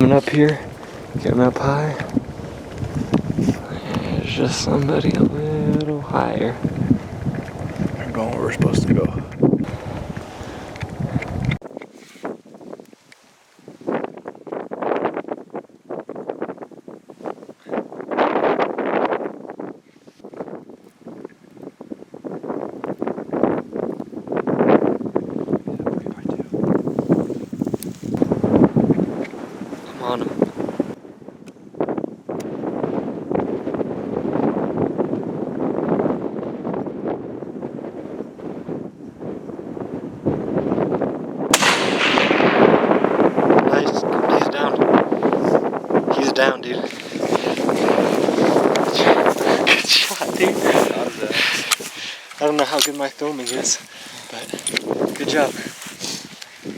coming up here, getting up high. There's just somebody a little higher. We're going where we're supposed to go. On him. Nice. He's down. He's down, dude. Good shot, dude. I don't know how good my filming is, but good job.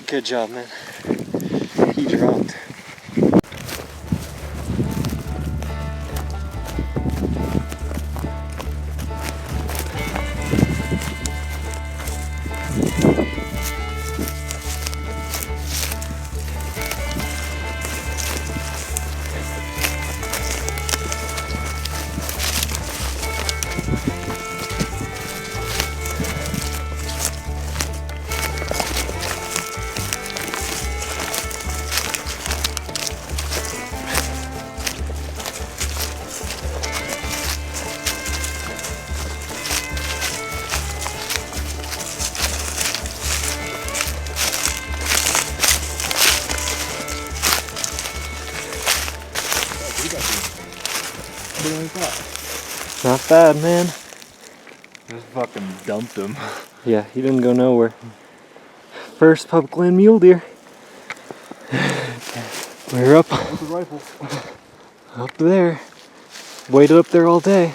Good job, man. He dropped. Not bad, man. Just fucking dumped him. Yeah, he didn't go nowhere. First public land mule deer. We're up there. Waited up there all day.